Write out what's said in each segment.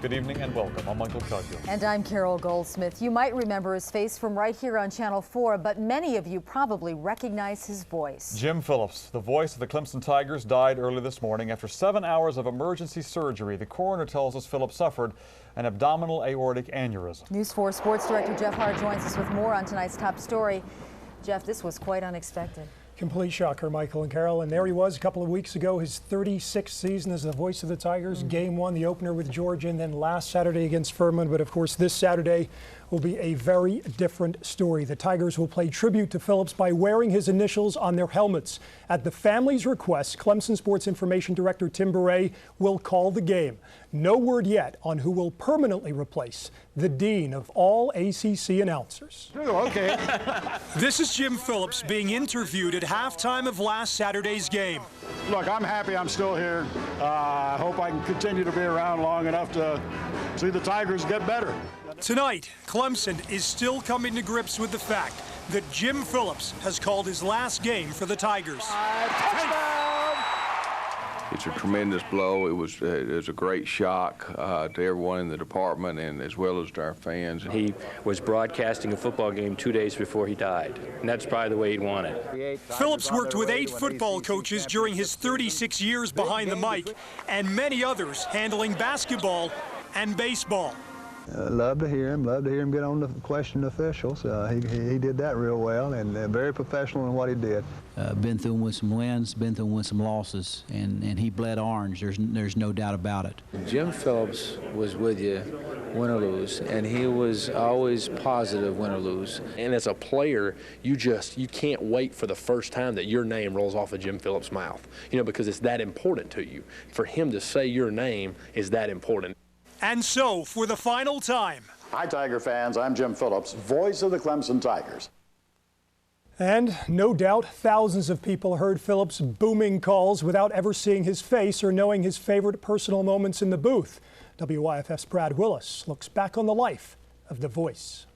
Good evening and welcome. I'm Michael Cudgill. And I'm Carol Goldsmith. You might remember his face from right here on Channel 4, but many of you probably recognize his voice. Jim Phillips, the voice of the Clemson Tigers, died early this morning after 7 hours of emergency surgery. The coroner tells us Phillips suffered an abdominal aortic aneurysm. News 4 Sports Director Jeff Hart joins us with more on tonight's top story. Jeff, this was quite unexpected. Complete shocker, Michael and Carol. And there he was a couple of weeks ago, his 36th season as the voice of the Tigers. Game 1, the opener with Georgia, and then last Saturday against Furman. But of course, this Saturday will be a very different story. The Tigers will pay tribute to Phillips by wearing his initials on their helmets. At the family's request, Clemson Sports Information Director Tim Beret will call the game. No word yet on who will permanently replace the dean of all ACC announcers. Oh, okay. This is Jim Phillips being interviewed at halftime of last Saturday's game. Look, I'm happy I'm still here. I hope I can continue to be around long enough to see the Tigers get better. Tonight, Clemson is still coming to grips with the fact that Jim Phillips has called his last game for the Tigers. It's a tremendous blow. It was a great shock to everyone in the department and as well as to our fans. He was broadcasting a football game 2 days before he died, and that's probably the way he'd want it. Phillips worked with 8 football coaches during his 36 years behind the mic, and many others handling basketball and baseball. Love to hear him get on to question officials. He did that real well, and very professional in what he did. Been through with some wins, been through with some losses, and he bled orange. There's no doubt about it. Jim Phillips was with you, win or lose, and he was always positive, win or lose. And as a player, you can't wait for the first time that your name rolls off of Jim Phillips' mouth, because it's that important to you. For him to say your name is that important. And so, for the final time. Hi, Tiger fans. I'm Jim Phillips, voice of the Clemson Tigers. And no doubt thousands of people heard Phillips' booming calls without ever seeing his face or knowing his favorite personal moments in the booth. WYFF's Brad Willis looks back on the life of the voice.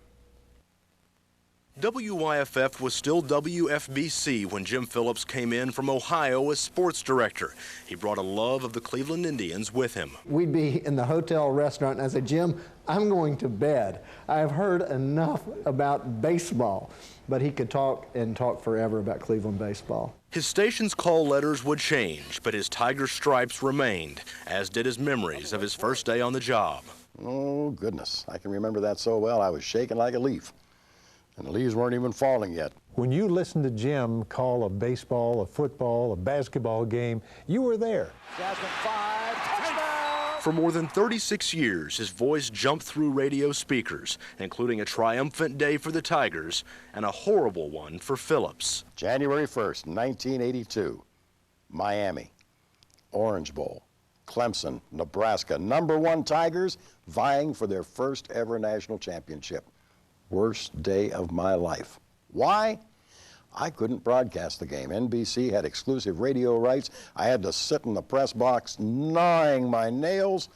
WYFF was still WFBC when Jim Phillips came in from Ohio as sports director. He brought a love of the Cleveland Indians with him. We'd be in the hotel restaurant and I said, Jim, I'm going to bed. I've heard enough about baseball. But he could talk and talk forever about Cleveland baseball. His station's call letters would change, but his Tiger stripes remained, as did his memories of his first day on the job. Oh, goodness. I can remember that so well. I was shaking like a leaf. And the leaves weren't even falling yet. When you listened to Jim call a baseball, a football, a basketball game, you were there. Jasmine 5, touchdown! For more than 36 years, his voice jumped through radio speakers, including a triumphant day for the Tigers and a horrible one for Phillips. January 1st, 1982, Miami, Orange Bowl, Clemson, Nebraska, #1 Tigers vying for their first ever national championship. Worst day of my life. Why? I couldn't broadcast the game. NBC had exclusive radio rights. I had to sit in the press box gnawing my nails,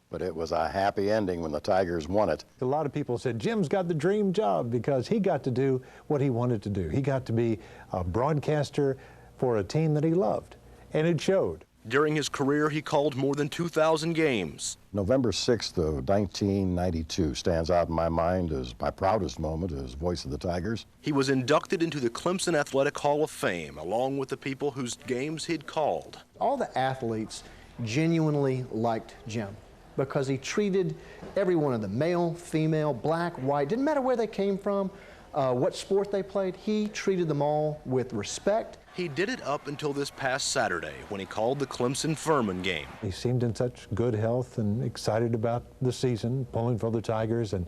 but it was a happy ending when the Tigers won it. A lot of people said Jim's got the dream job because he got to do what he wanted to do. He got to be a broadcaster for a team that he loved, and it showed. During his career, he called more than 2,000 games. November 6th of 1992 stands out in my mind as my proudest moment as voice of the Tigers. He was inducted into the Clemson Athletic Hall of Fame, along with the people whose games he'd called. All the athletes genuinely liked Jim because he treated every one of them, male, female, black, white, didn't matter where they came from, what sport they played, he treated them all with respect. He did it up until this past Saturday when he called the Clemson-Furman game. He seemed in such good health and excited about the season, pulling for the Tigers, and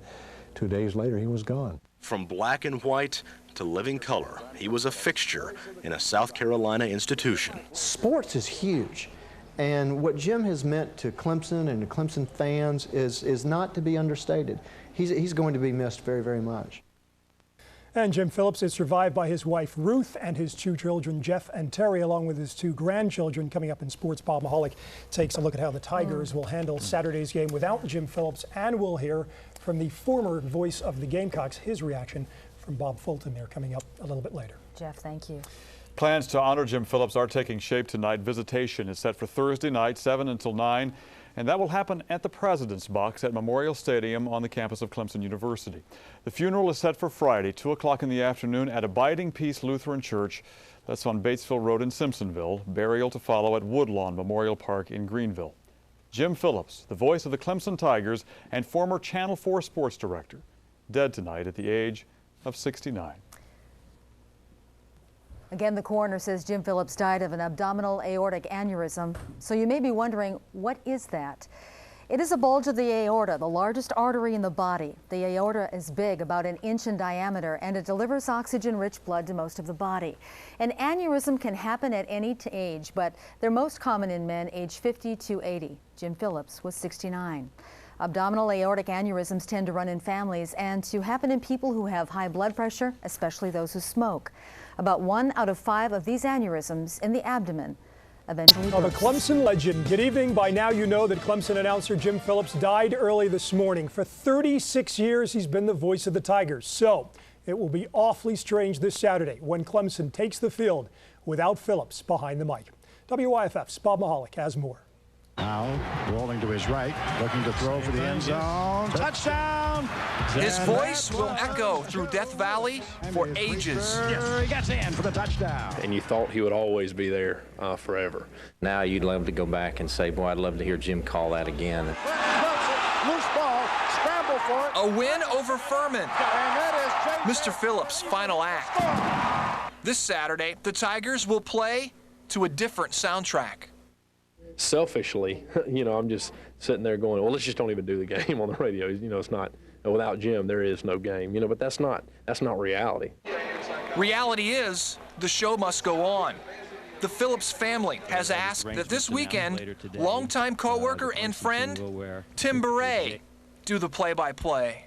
2 days later he was gone. From black and white to living color, he was a fixture in a South Carolina institution. Sports is huge, and what Jim has meant to Clemson and to Clemson fans is not to be understated. He's going to be missed very, very much. And Jim Phillips is survived by his wife Ruth and his 2 children Jeff and Terry, along with his 2 grandchildren. Coming up in sports, Bob Mahalik takes a look at how the Tigers will handle Saturday's game without Jim Phillips, and we'll hear from the former voice of the Gamecocks, his reaction from Bob Fulton there coming up a little bit later. Jeff, thank you. Plans to honor Jim Phillips are taking shape tonight. Visitation is set for Thursday night, 7 until 9. And that will happen at the President's Box at Memorial Stadium on the campus of Clemson University. The funeral is set for Friday, 2 o'clock in the afternoon at Abiding Peace Lutheran Church. That's on Batesville Road in Simpsonville. Burial to follow at Woodlawn Memorial Park in Greenville. Jim Phillips, the voice of the Clemson Tigers and former Channel 4 sports director, dead tonight at the age of 69. Again, the coroner says Jim Phillips died of an abdominal aortic aneurysm. So you may be wondering, what is that? It is a bulge of the aorta, the largest artery in the body. The aorta is big, about 1 inch in diameter, and it delivers oxygen-rich blood to most of the body. An aneurysm can happen at any age, but they're most common in men aged 50 to 80. Jim Phillips was 69. Abdominal aortic aneurysms tend to run in families and to happen in people who have high blood pressure, especially those who smoke. About 1 out of 5 of these aneurysms in the abdomen eventually burst. The Clemson legend. Good evening. By now you know that Clemson announcer Jim Phillips died early this morning. For 36 years he's been the voice of the Tigers. So it will be awfully strange this Saturday when Clemson takes the field without Phillips behind the mic. WYFF's Bob Mahalik has more. Now rolling to his right, looking to throw for the end zone. Touchdown! His voice will echo through Death Valley for ages. He gets in for the touchdown. And you thought he would always be there forever. Now you'd love to go back and say, boy, I'd love to hear Jim call that again. Loose ball, scramble for it. A win over Furman. Mr. Phillips' final act. This Saturday, the Tigers will play to a different soundtrack. Selfishly, I'm just sitting there going, well, let's just don't even do the game on the radio. It's not, without Jim, there is no game. But that's not reality. Reality is, the show must go on. The Phillips family has asked that this weekend, longtime co-worker and friend Tim Beret do the play-by-play.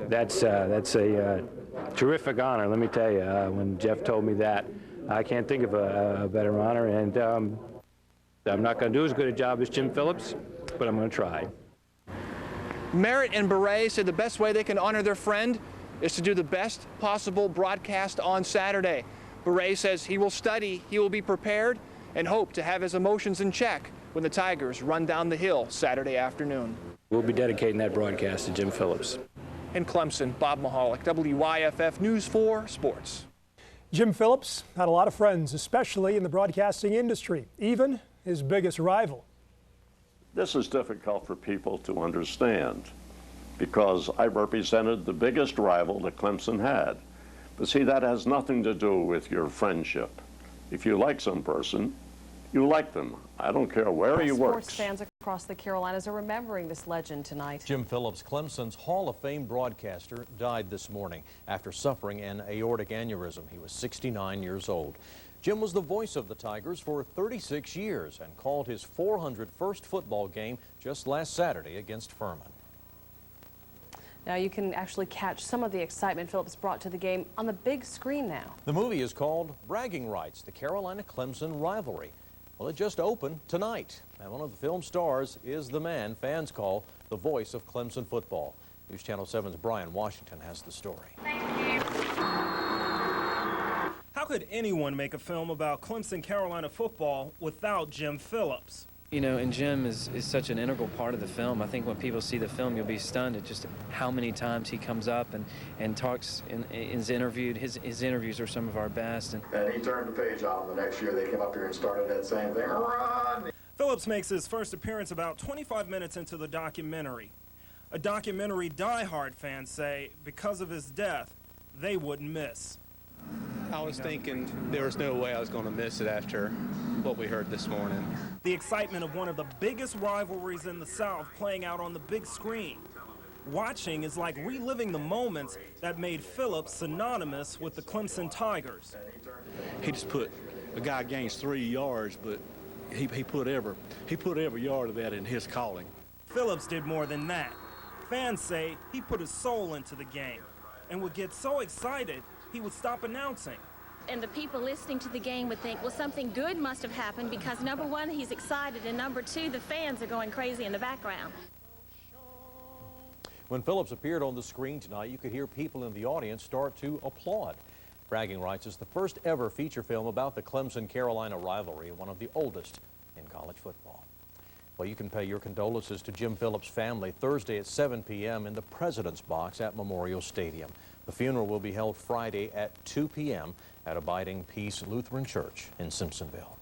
That's a terrific honor, let me tell you. When Jeff told me that, I can't think of a better honor, and I'm not going to do as good a job as Jim Phillips, but I'm going to try. Merritt and Beret said the best way they can honor their friend is to do the best possible broadcast on Saturday. Beret says he will study, he will be prepared, and hope to have his emotions in check when the Tigers run down the hill Saturday afternoon. We'll be dedicating that broadcast to Jim Phillips. In Clemson, Bob Mahalik, WYFF News 4 Sports. Jim Phillips had a lot of friends, especially in the broadcasting industry, even his biggest rival. This is difficult for people to understand because I represented the biggest rival that Clemson had. But see, that has nothing to do with your friendship. If you like some person, you like them. I don't care where he works. Sports fans across the Carolinas are remembering this legend tonight. Jim Phillips, Clemson's Hall of Fame broadcaster, died this morning after suffering an aortic aneurysm. He was 69 years old. Jim was the voice of the Tigers for 36 years and called his 401st football game just last Saturday against Furman. Now you can actually catch some of the excitement Phillips brought to the game on the big screen now. The movie is called Bragging Rights, the Carolina-Clemson rivalry. Well, it just opened tonight, and one of the film stars is the man fans call the voice of Clemson football. News Channel 7's Brian Washington has the story. How could anyone make a film about Clemson Carolina football without Jim Phillips? And Jim is such an integral part of the film. I think when people see the film, you'll be stunned at just how many times he comes up and talks and is interviewed. His interviews are some of our best. And he turned the page on the next year. They came up here and started that same thing. Run! Phillips makes his first appearance about 25 minutes into the documentary. A documentary diehard fans say, because of his death, they wouldn't miss. I was thinking there was no way I was going to miss it after what we heard this morning. The excitement of one of the biggest rivalries in the South playing out on the big screen. Watching is like reliving the moments that made Phillips synonymous with the Clemson Tigers. He just put a guy gains 3 yards, but he put every yard of that in his calling. Phillips did more than that. Fans say he put his soul into the game and would get so excited he would stop announcing. And the people listening to the game would think, well, something good must have happened because number one, he's excited, and number two, the fans are going crazy in the background. When Phillips appeared on the screen tonight, you could hear people in the audience start to applaud. Bragging Rights is the first ever feature film about the Clemson-Carolina rivalry, one of the oldest in college football. Well, you can pay your condolences to Jim Phillips' family Thursday at 7 p.m. in the President's Box at Memorial Stadium. The funeral will be held Friday at 2 p.m. at Abiding Peace Lutheran Church in Simpsonville.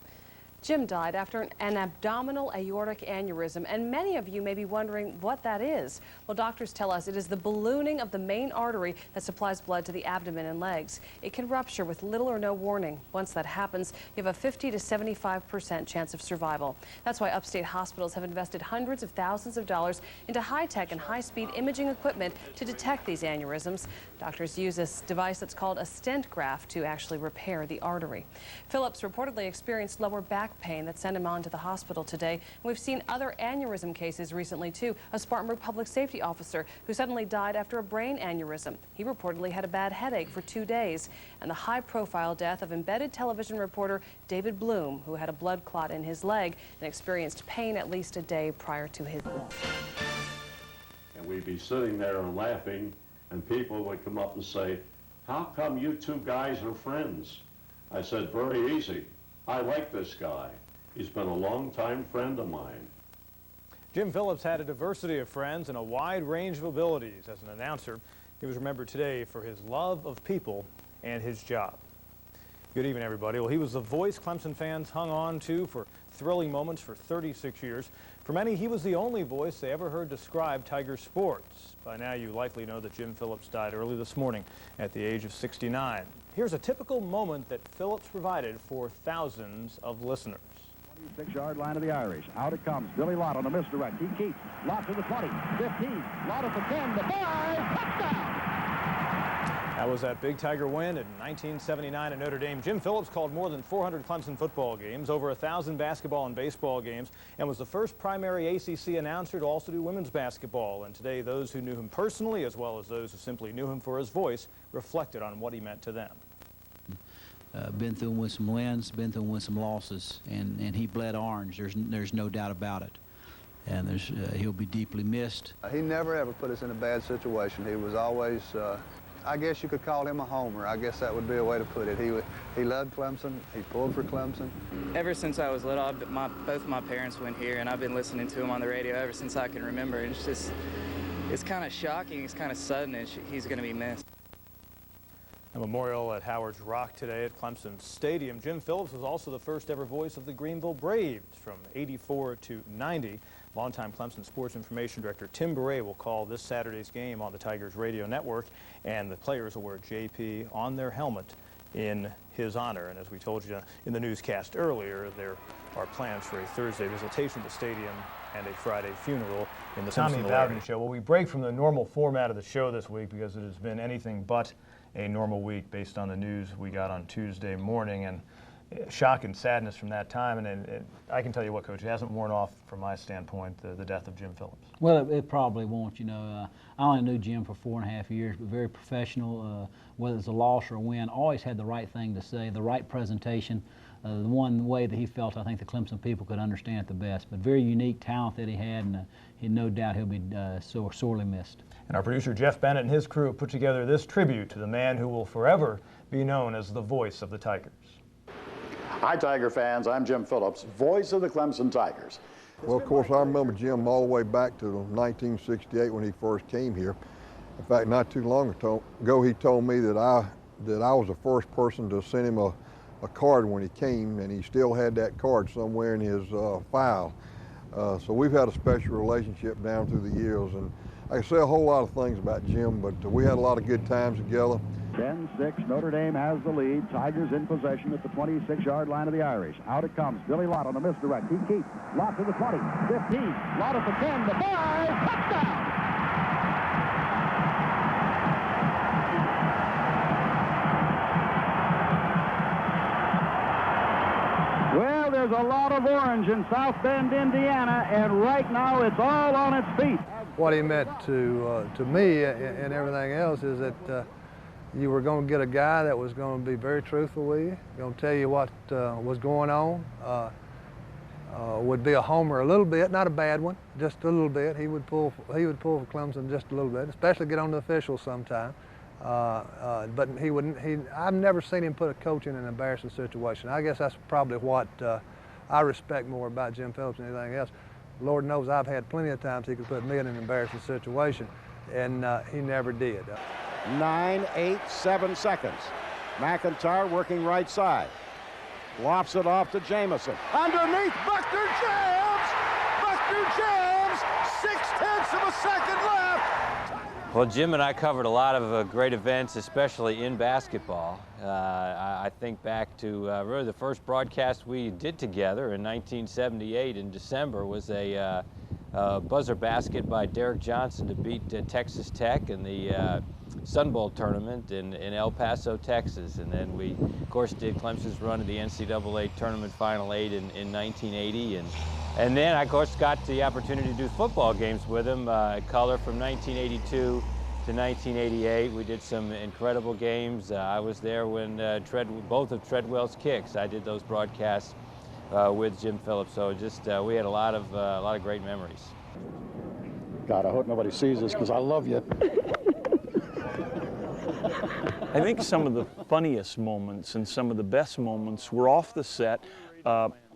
Jim died after an abdominal aortic aneurysm, and many of you may be wondering what that is. Well, doctors tell us it is the ballooning of the main artery that supplies blood to the abdomen and legs. It can rupture with little or no warning. Once that happens, you have a 50 to 75% chance of survival. That's why upstate hospitals have invested hundreds of thousands of dollars into high-tech and high-speed imaging equipment to detect these aneurysms. Doctors use this device that's called a stent graft to actually repair the artery. Phillips reportedly experienced lower back pain that sent him on to the hospital today. We've seen other aneurysm cases recently too. A Spartanburg public safety officer who suddenly died after a brain aneurysm. He reportedly had a bad headache for 2 days. And the high-profile death of embedded television reporter David Bloom, who had a blood clot in his leg and experienced pain at least a day prior to his death. And we'd be sitting there and laughing, and people would come up and say, "How come you two guys are friends?" I said, "Very easy. I like this guy. He's been a long-time friend of mine." Jim Phillips had a diversity of friends and a wide range of abilities. As an announcer, he was remembered today for his love of people and his job. Good evening, everybody. Well, he was the voice Clemson fans hung on to for thrilling moments for 36 years. For many, he was the only voice they ever heard describe Tiger sports. By now, you likely know that Jim Phillips died early this morning at the age of 69. Here's a typical moment that Phillips provided for thousands of listeners. 26-yard line of the Irish. Out it comes. Billy Lott on the misdirect. He keeps. Lott to the 20, 15. Lott at the 10, the 5. Touchdown! That was that big Tiger win in 1979 at Notre Dame. Jim Phillips called more than 400 Clemson football games, over 1,000 basketball and baseball games, and was the first primary ACC announcer to also do women's basketball. And today, those who knew him personally, as well as those who simply knew him for his voice, reflected on what he meant to them. Been through him with some wins, been through him with some losses, and he bled orange. There's no doubt about it. And he'll be deeply missed. He never ever put us in a bad situation. He was always, I guess you could call him a homer. I guess that would be a way to put it. He loved Clemson. He pulled for Clemson. Ever since I was little, both my parents went here, and I've been listening to him on the radio ever since I can remember. And it's kind of shocking. It's kind of sudden, and he's going to be missed. A memorial at Howard's Rock today at Clemson Stadium. Jim Phillips was also the first ever voice of the Greenville Braves from '84 to '90. Longtime Clemson Sports Information Director Tim Beret will call this Saturday's game on the Tigers radio network, and the players will wear JP on their helmet in his honor. And as we told you in the newscast earlier, there are plans for a Thursday visitation to the stadium and a Friday funeral in the Tommy Bowden Show. Well, we break from the normal format of the show this week because it has been anything but a normal week based on the news we got on Tuesday morning, and shock and sadness from that time. And I can tell you what, Coach, it hasn't worn off from my standpoint, the death of Jim Phillips. Well, it probably won't. You know, I only knew Jim for 4.5 years, but very professional. Whether it's a loss or a win, always had the right thing to say, the right presentation, the one way that he felt I think the Clemson people could understand it the best. But very unique talent that he had, and no doubt he'll be so sorely missed. And our producer Jeff Bennett and his crew put together this tribute to the man who will forever be known as the voice of the Tigers. Hi, Tiger fans. I'm Jim Phillips, voice of the Clemson Tigers. Well, of course, I remember Jim all the way back to 1968 when he first came here. In fact, not too long ago, he told me that I was the first person to send him a card when he came, and he still had that card somewhere in his file. So we've had a special relationship down through the years, and I can say a whole lot of things about Jim, but we had a lot of good times together. 10-6, Notre Dame has the lead. Tigers in possession at the 26-yard line of the Irish. Out it comes. Billy Lott on the misdirect. He keeps. Lott to the 20, 15. Lott at the 10, the 5. Touchdown! Well, there's a lot of orange in South Bend, Indiana, and right now it's all on its feet. What he meant to me and everything else is that you were going to get a guy that was going to be very truthful with you, going to tell you what was going on, would be a homer a little bit, not a bad one, just a little bit. He would pull for Clemson just a little bit, especially get on the officials sometime. But he wouldn't. I've never seen him put a coach in an embarrassing situation. I guess that's probably what I respect more about Jim Phillips than anything else. Lord knows I've had plenty of times he could put me in an embarrassing situation, and he never did. 9.87 seconds. McIntyre working right side. Lofts it off to Jamison. Underneath, Buckner jams! Buckner jams! 0.6 of a second left! Well, Jim and I covered a lot of great events, especially in basketball. I think back to really the first broadcast we did together in 1978 in December was a buzzer basket by Derek Johnson to beat Texas Tech in the Sun Bowl tournament in El Paso, Texas. And then we, of course, did Clemson's run in the NCAA Tournament Final 8 in 1980. And then I, of course, got the opportunity to do football games with him, color from 1982 to 1988. We did some incredible games. I was there when both of Treadwell's kicks. I did those broadcasts with Jim Phillips. So just we had a lot of great memories. God, I hope nobody sees this because I love you. I think some of the funniest moments and some of the best moments were off the set.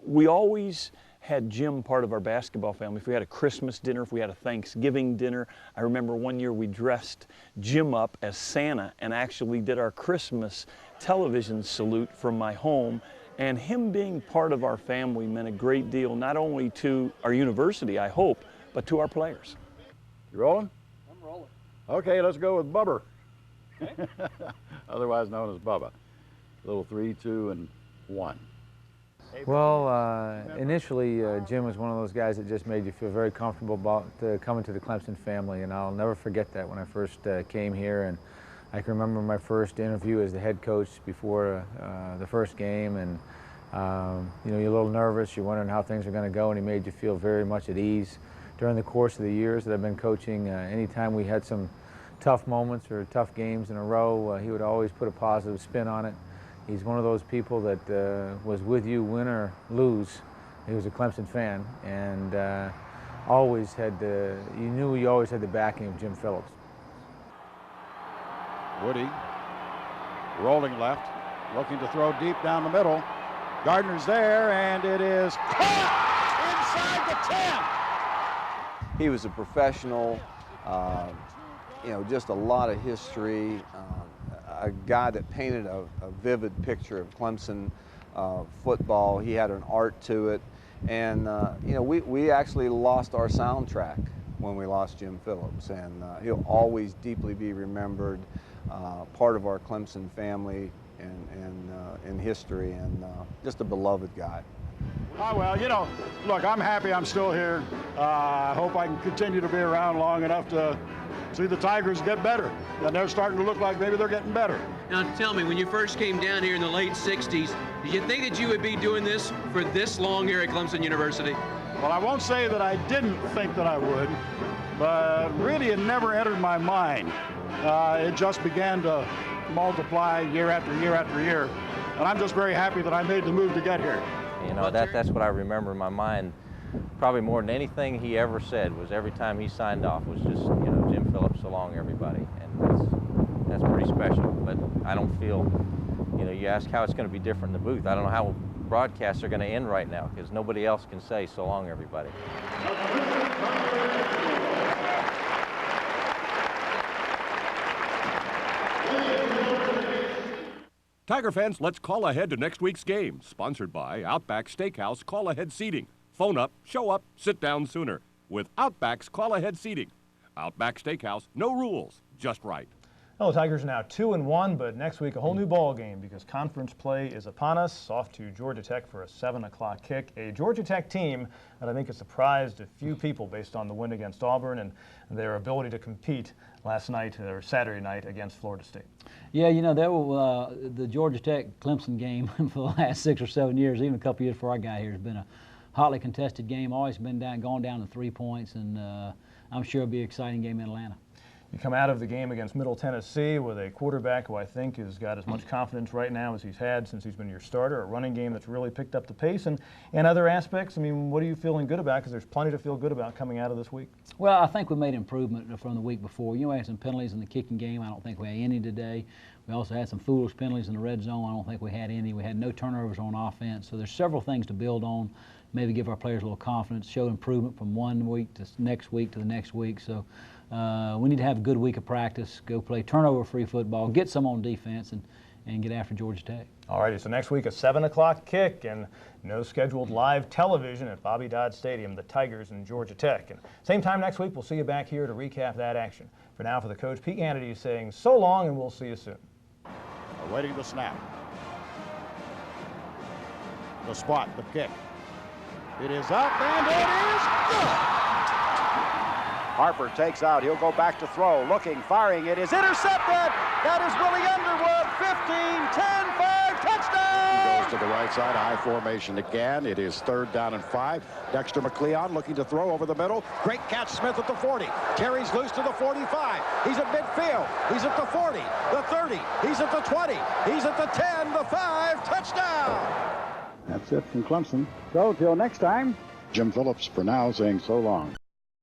We always had Jim part of our basketball family. If we had a Christmas dinner, if we had a Thanksgiving dinner, I remember one year we dressed Jim up as Santa and actually did our Christmas television salute from my home. And him being part of our family meant a great deal, not only to our university, I hope, but to our players. You rolling? I'm rolling. Okay, let's go with Bubber. Okay. Otherwise known as Bubba. Little 3, 2, and 1. Well, initially, Jim was one of those guys that just made you feel very comfortable about coming to the Clemson family, and I'll never forget that when I first came here. And I can remember my first interview as the head coach before the first game, and you know, you're a little nervous, you're wondering how things are going to go, and he made you feel very much at ease. During the course of the years that I've been coaching, anytime we had some tough moments or tough games in a row, he would always put a positive spin on it. He's one of those people that was with you win or lose. He was a Clemson fan, and always had you knew he always had the backing of Jim Phillips. Woody rolling left, looking to throw deep down the middle. Gardner's there, and it is caught inside the 10. He was a professional, you know, just a lot of history. A guy that painted a vivid picture of Clemson football. He had an art to it, and you know, we actually lost our soundtrack when we lost Jim Phillips, and he'll always deeply be remembered, part of our Clemson family and in history, and just a beloved guy. Oh, well, you know, look, I'm happy I'm still here. I hope I can continue to be around long enough to see the Tigers get better. And they're starting to look like maybe they're getting better. Now tell me, when you first came down here in the late 60s, did you think that you would be doing this for this long here at Clemson University? Well, I won't say that I didn't think that I would, but really it never entered my mind. It just began to multiply year after year after year. And I'm just very happy that I made the move to get here. You know, that's what I remember in my mind. Probably more than anything he ever said was every time he signed off was just, you know, Jim Phillips, so long, everybody. And that's pretty special. But I don't feel, you know, you ask how it's going to be different in the booth. I don't know how broadcasts are going to end right now because nobody else can say so long, everybody. Tiger fans, let's call ahead to next week's game. Sponsored by Outback Steakhouse Call Ahead Seating. Phone up, show up, sit down sooner with Outback's Call Ahead Seating. Outback Steakhouse, no rules, just right. Well, the Tigers are now 2-1, but next week a whole new ball game because conference play is upon us. Off to Georgia Tech for a 7 o'clock kick. A Georgia Tech team that I think has surprised a few people based on the win against Auburn and their ability to compete last night or Saturday night against Florida State. Yeah, you know, there were, the Georgia Tech-Clemson game for the last 6 or 7 years, even a couple years before I got here, has been a hotly contested game, always been gone down to 3 points, and I'm sure it'll be an exciting game in Atlanta. You come out of the game against Middle Tennessee with a quarterback who I think has got as much confidence right now as he's had since he's been your starter, a running game that's really picked up the pace, and other aspects. I mean, what are you feeling good about? Because there's plenty to feel good about coming out of this week. Well, I think we made improvement from the week before. You know, we had some penalties in the kicking game. I don't think we had any today. We also had some foolish penalties in the red zone. I don't think we had any. We had no turnovers on offense. So there's several things to build on maybe give our players a little confidence, show improvement from one week to next week to the next week. So we need to have a good week of practice, go play turnover-free football, get some on defense, and get after Georgia Tech. All righty, so next week a 7 o'clock kick and no scheduled live television at Bobby Dodd Stadium, the Tigers and Georgia Tech. And same time next week, we'll see you back here to recap that action. For now, for the coach, Pete Hannity is saying so long, and we'll see you soon. Awaiting the snap. The spot, the kick. It is up, and it is good! Harper takes out. He'll go back to throw. Looking, firing. It is intercepted. That is Willie Underwood. 15, 10, 5, touchdown! He goes to the right side, high formation again. It is 3rd down and 5. Dexter McLeon looking to throw over the middle. Great catch, Smith at the 40. Carries loose to the 45. He's at midfield. He's at the 40, the 30. He's at the 20. He's at the 10, the 5. Touchdown! That's it from Clemson. So, till next time. Jim Phillips for now saying so long.